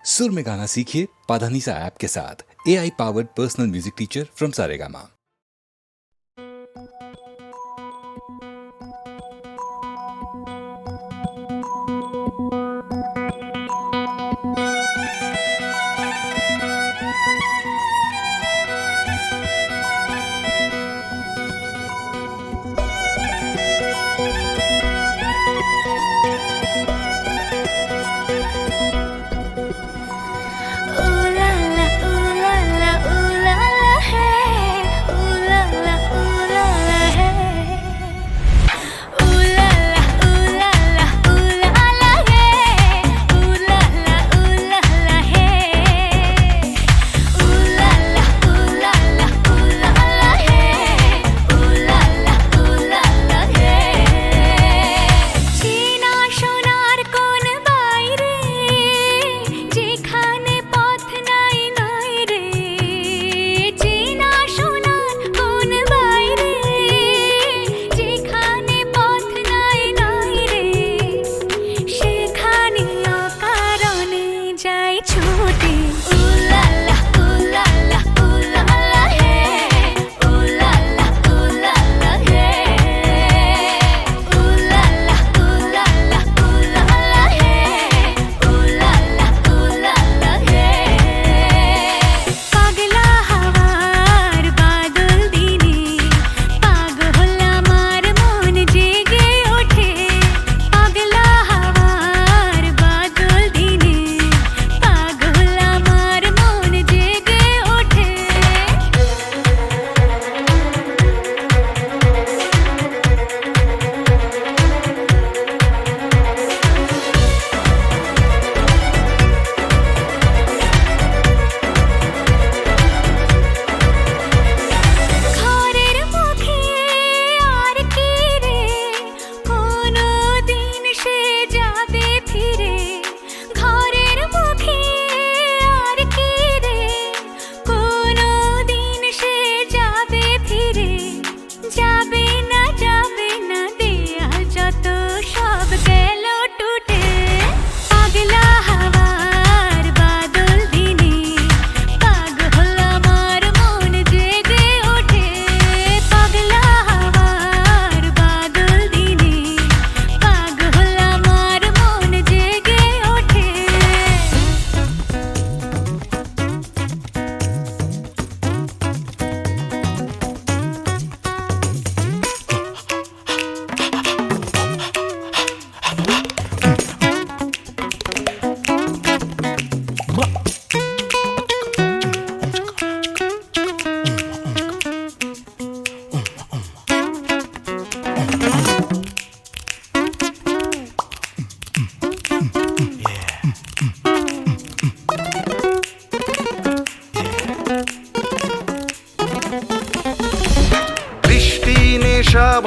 सुर में गाना सीखिए पाधानीसा ऐप के साथ। AI powered personal music teacher from Saregama.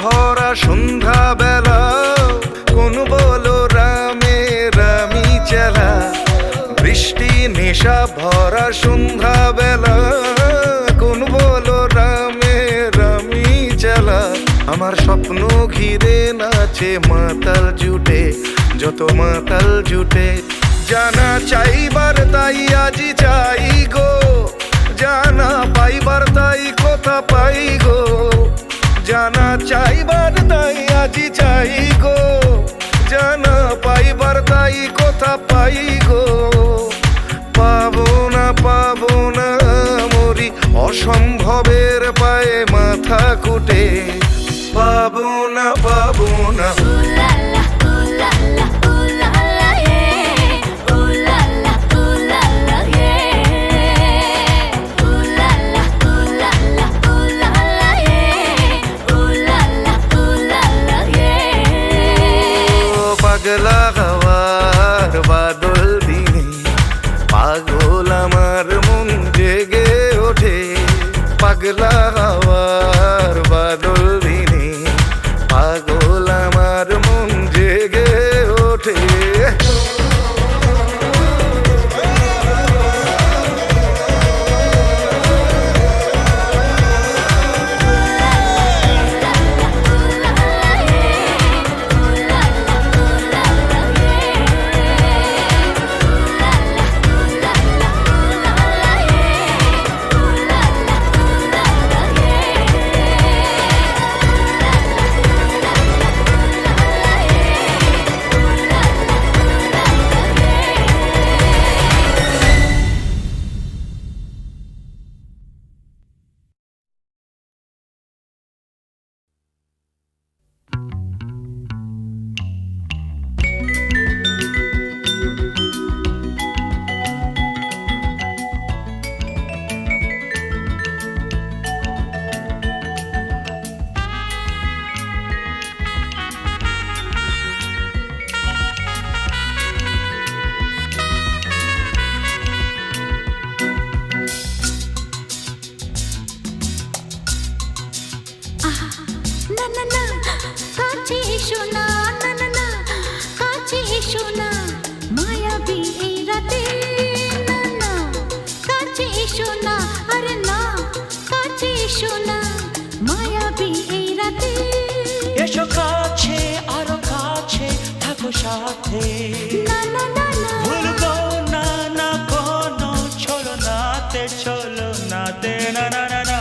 ভরা সন্ধ্যা বেলা কোন বলো রামে রামি চেলা। বৃষ্টি নেশা ভরা সন্ধ্যা বেলা কোন বলো রামে রামি চেলা। আমার স্বপ্ন ঘিরে নাচে মাতাল জুটে, যত মাতাল জুটে। জানা চাইবার তাই আজি চাই গো, জানা পাইবার তাই কথা পাই গো। জানা চাইবার তাই আজি চাই গো, জানা পাইবার তাই কথা পাই গো। পাবো না মরি অসম্ভবের পায়ে মাথা কুটে। পাবো না পাগলা হাওয়ার বাদল দিনে পাগল আমার মন জেগে ওঠে। পাগলা হাওয়ার বাদল দিনে পাগল আমার মন সাথে না না না না ভুলবো না না কোনো চলো নাতে না না না না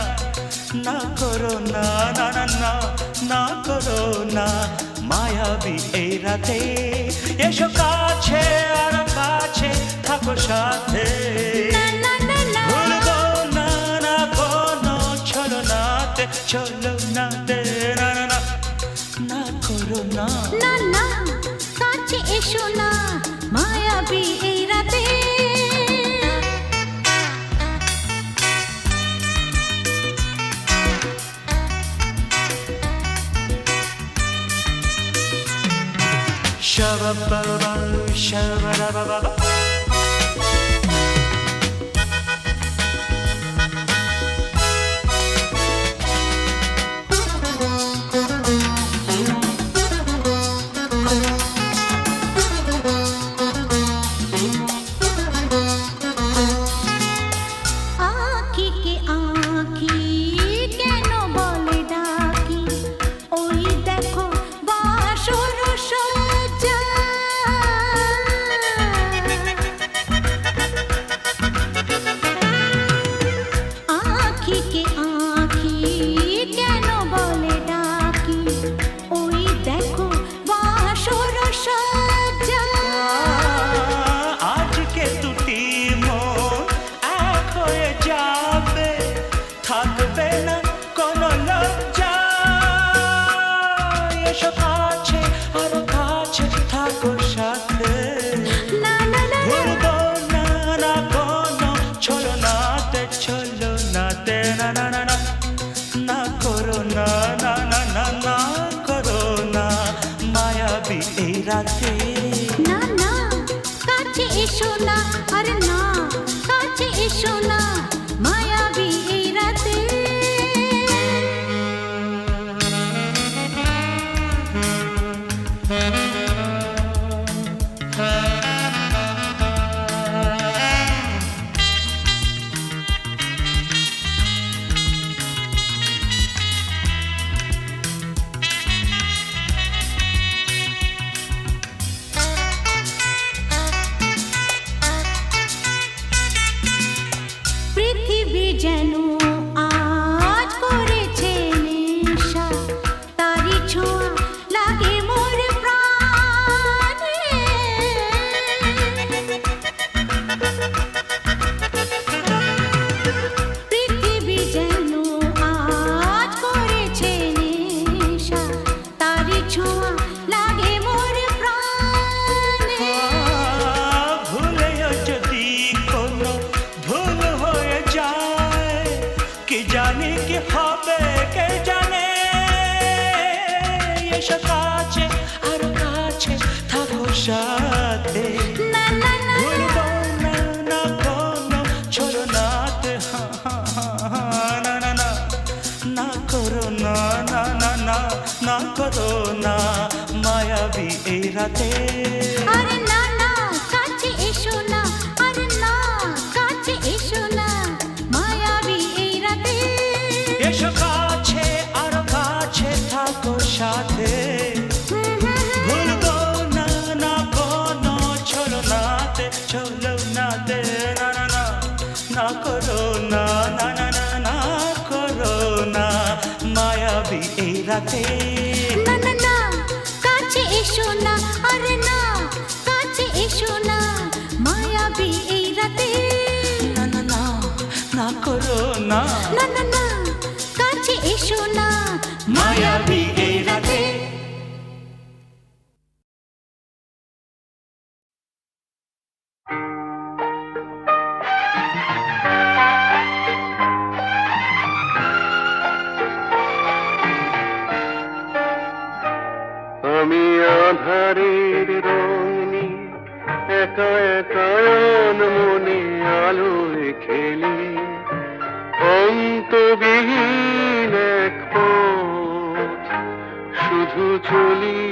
না করো না না না না না করো না মায়াবী এই রাতে এসো কাছে আর কাছে থাকো সাথে না না না ভুলবো না না কোনো চলো নাতে না না না না করো না না না কাছে এসো না মায়াবী এই রাতে Shabba-ba-ba, shabba-da-ba-ba-ba. আঁখি কে আঁখি কেন বলে ডাকি ওই দেখো বাসর সজ্জা আঁখি কে আঁখি কেন বলে ডাকি ওই দেখো বাসর সজ্জা আজকে দুটি মন এক হয়ে যাবে থাকবে না কোনো লজ্জা এসো কাছে আরো কাছে থাকো সাথে না না না ভুলবো না না কোনো চলো নাতে না না না না না করো না না না না না করো না মায়াবী এই রাতে না না কাছে এসো না আরে না কাছে এসো না মায়াবী এই রাতে পৃথিবী যেন আজ করেছে নেশা তারি ছোঁয়া লাগে মোর প্রাণে পৃথিবী যেন আজ করেছে নেশা তারি ছোঁয়া লাগে মোর প্রাণে ভুলেও যদি কোনো ভুল হয়ে যায় কি জানি কি হবে কে জানে এসো কাছে আর কাছে থাকো সাথে না না না ভুলবো না না কোনো চলো নাতে না না না না করো না না না না না করো না মায়াবী এই রাতে আরে না না কাছে এসো না আরে না কাছে এসো না মায়াবী এই রাতে এসো কাছে আর কাছে থাকো সাথে ভুলবো না না কোনো চলো নাতে না না না না করো না না না না না করো না মায়াবী এই রাতে না না না কাছে এসো না আরে না কাছে এসো না মায়াবী এই রাতে না না না না করো না না না না কাছে এসো না মায়াবী এই রাতে আমি আধারের রং নিয়ে একা একা মনে আলোয় খেলি অন্তবিহীন এক পথ শুধু চলি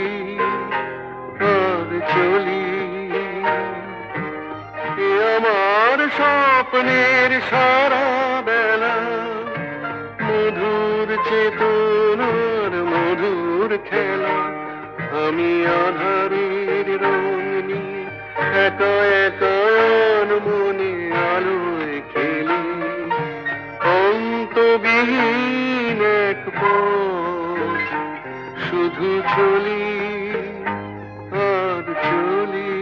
আর চলি এ আমার স্বপ্নের সারা বেলা মধুর চেতনার মধুর খেলা আমি আধারের রং একা একা মনে আলোয় খেলি অন্তবিহীন এক পথ শুধু চলি আর চলি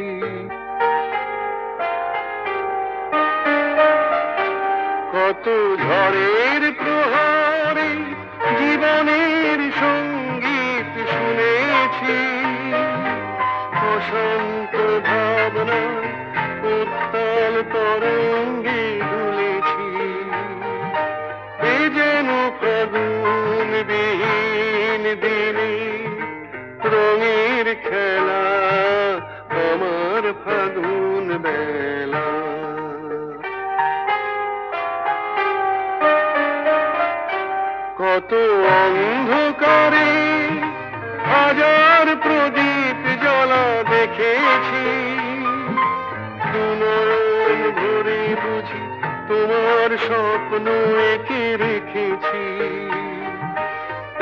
কত ঝড়ের প্রহারে জীবনের সঙ্গীত শুনেছি অশান্ত ভাবনা উত্তাল তরঙ্গে দুলেছি এ যেন ফাগুন বিহীন দিনে রঙের খেলা আমার ফাগুন বেলা কত অন্ধকারে হাজার প্রদীপ জ্বলা দেখেছি দুনয়ন ভরে বুঝি তোমার স্বপ্ন এঁকে রেখেছি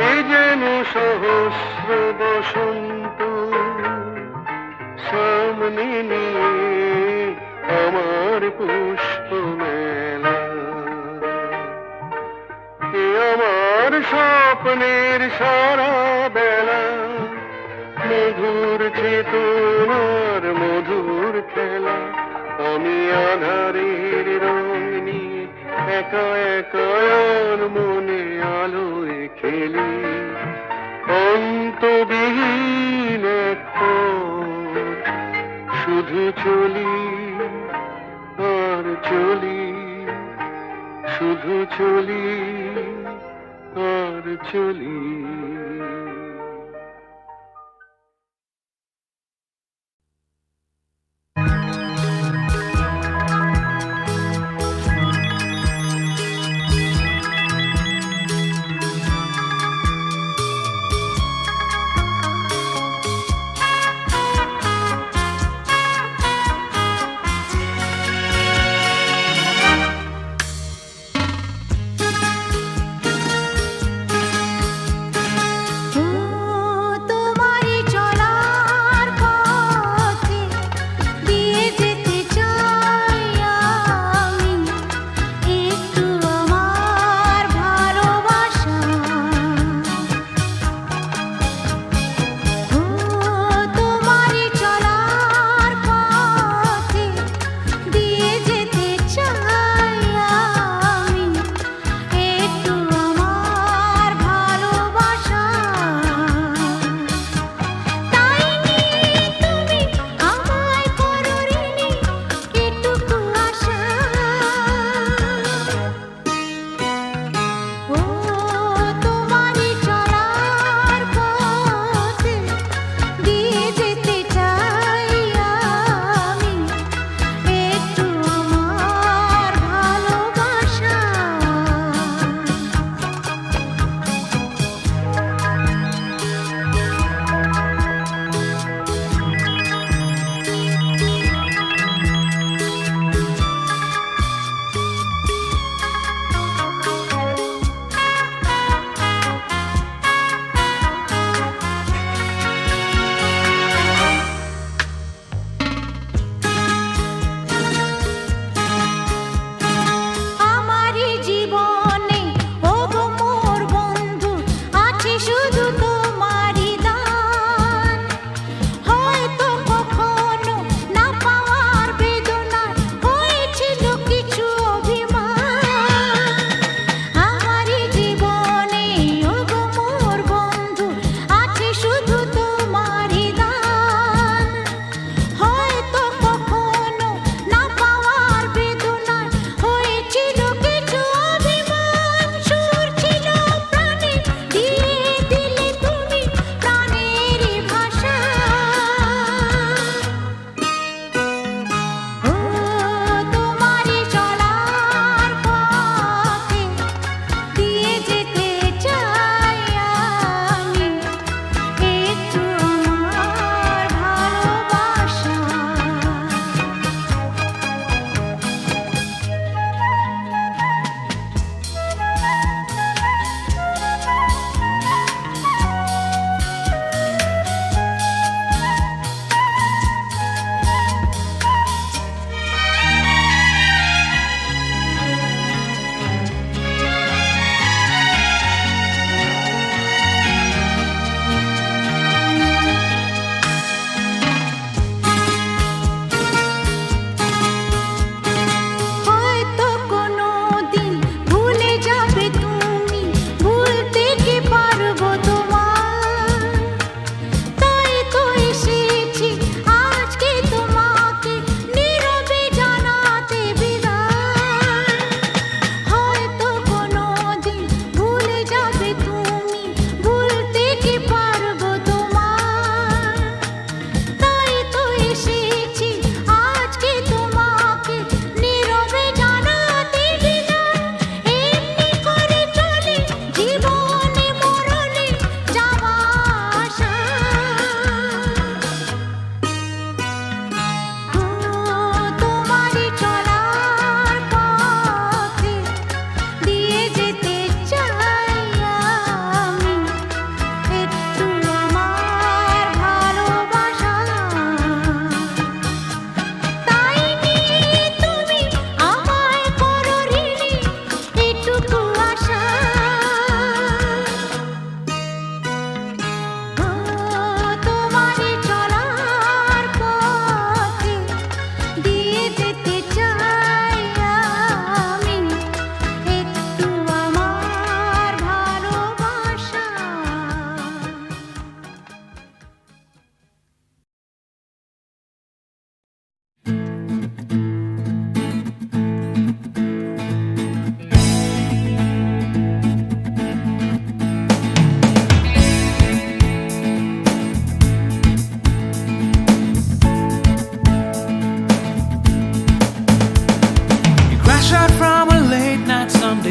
এ যেন সহস্র বসন্ত সামনে নিয়ে আমার পুষ্প মেলা এ আমার স্বপ্নের সারা বেলা মধুর চেতনার মধুর খেলা আমি আধারের রং নিয়ে একা একা মনে আলোয় খেলি অন্তবিহীন এক পথ শুধু চলি আর চলি শুধু চলি আর চলি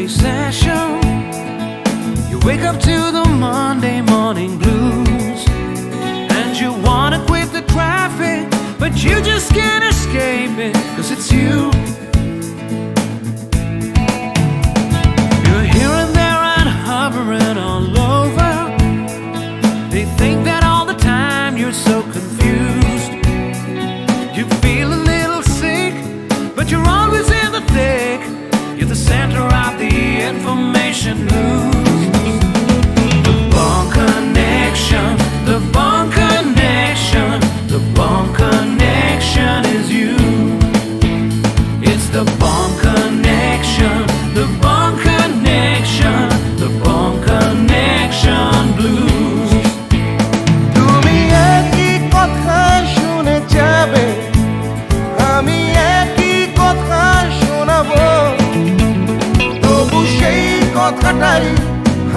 session. You wake up to the Monday morning blues, and you wanna quit the traffic, but you just can't escape it, 'cause it's you. You're here and there and hovering all over. They think that all the time you're so confused. You feel a little sick, but you're always in the thick. You're the center of the information news. The Bone Connection, the Bone Connection, the Bone Connection is you. It's the Bone Connection, the Bone Connection, the Bone Connection blues. তুমি একই কথা শুনে যাবে, আমি একই কথা শোনাবো, তবু সেই কথাটাই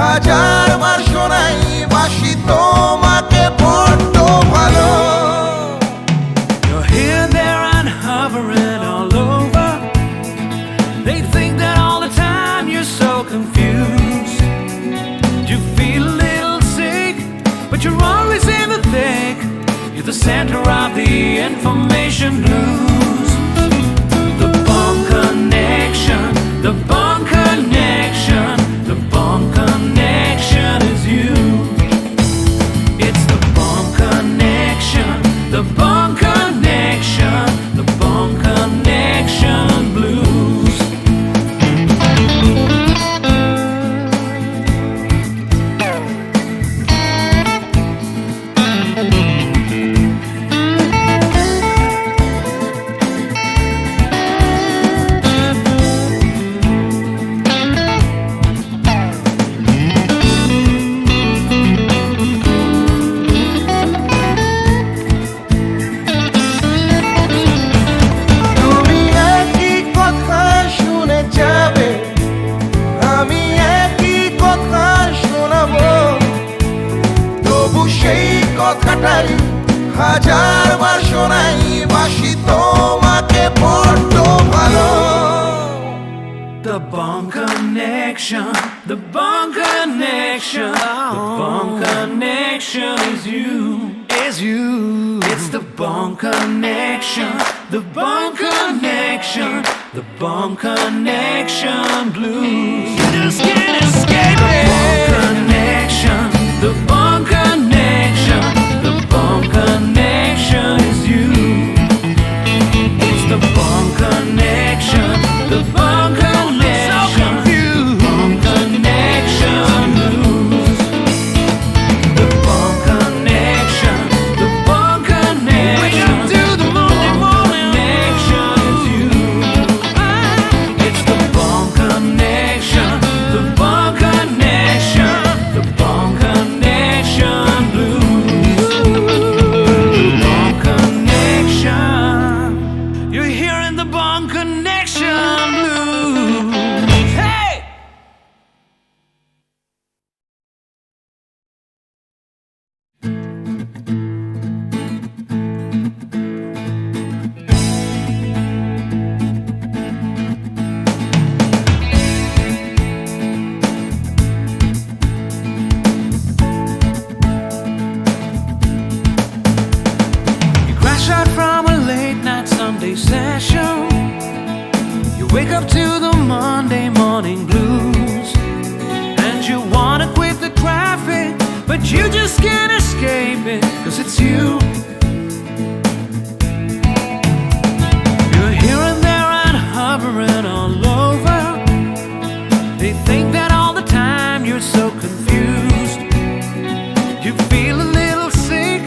হাজারবার শোনাই, বাসি তোমাকে বড্ড ভালো। You're here, there, and hovering all over. They think that all the time you're so confused. You feel a little sick, but you're always in the thick. You're the center of the information blues. The Bone Connection, the Bone Connection, the Bone Connection is you. It's the Bone Connection, the Bone Connection, the Bone Connection blues. তুমি একই কথা শুনে যাবে, আমি একই কথা শোনাবো, তবু সেই কথাটাই হাজারবার শোনাই, বাসি তোমাকে বড্ড ভালো। The Bone Connection, the Bone Connection, the Bone Connection is you, is you. It's the Bone Connection, the Bone Connection, the Bone Connection blues. You just can't escape it. The Bone Connection, the Bone Connection, the Bone Connection is you. It's the Bone Connection, the Bone Connection, Bone Connection blues. The Bone Connection, the Bone Connection. Wake up to the Monday morning connection is you. It's the Bone Connection, the Bone Connection, the Bone Connection blues. The Bone Connection. You're hearing the Bone Connection blues. Hey! You crash out from a late night Sunday session. You wake up to the Monday morning blues, and you wanna quit the traffic, but you just can't escape it, 'cause it's you. You're here and there and hovering all over. They think that all the time you're so confused. You feel a little sick,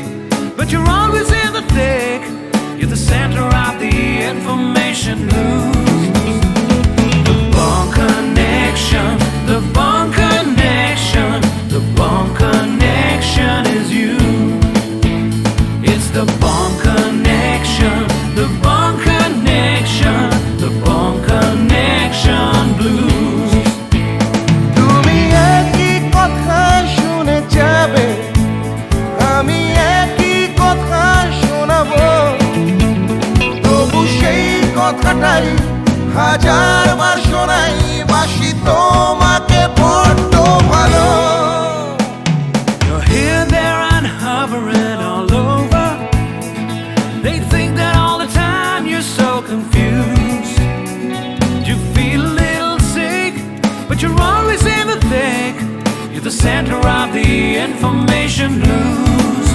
but you're always in the thick. You're the center of the information news. The Bone Connection, the Bone Connection, the Bone Connection is you. It's the Bone Connection, the Bone Connection, the Bone Connection blues. তুমি একই কথা শুনে যাবে, আমি একই কথা শোনাবো, তবু সেই কথাটাই হাজারবার শোনাই, বাসি তোমাকে বড্ড ভালো You're here, there, and hovering all over. They think that all the time you're so confused. You feel a little sick, but you're always in the thick. You're the center of the information blues.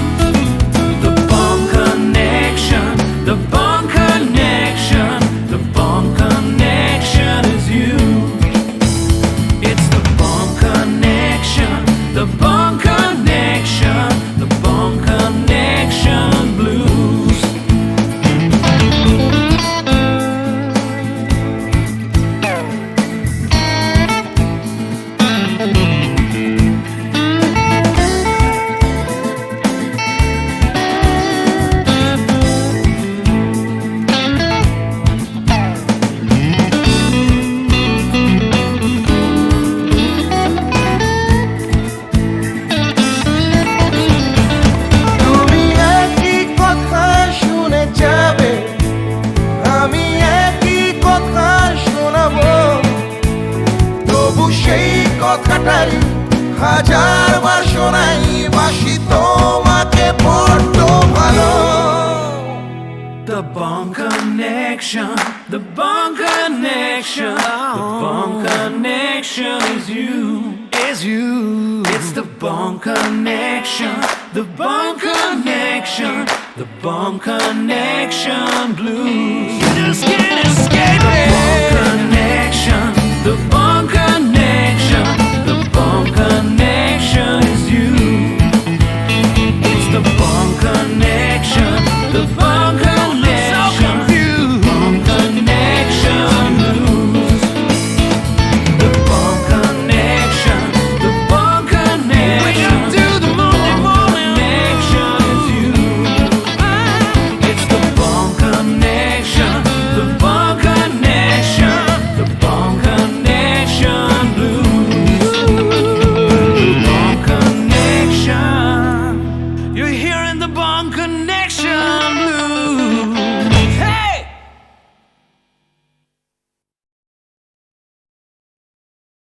The bomb connection, the bomb connection, the bomb connection is you. It's the bomb connection, the bomb connection, the bomb connection blues. তুমি একই কথা শুনে যাবে আমি একই কথা শোনাবো তবু সেই কথাটাই হাজারবার শোনাই বাসি তোমাকে বড্ড ভালো The bomb connection, the bomb connection, the bomb connection is you, is you. It's the bomb connection, the bomb connection, the bomb connection blue.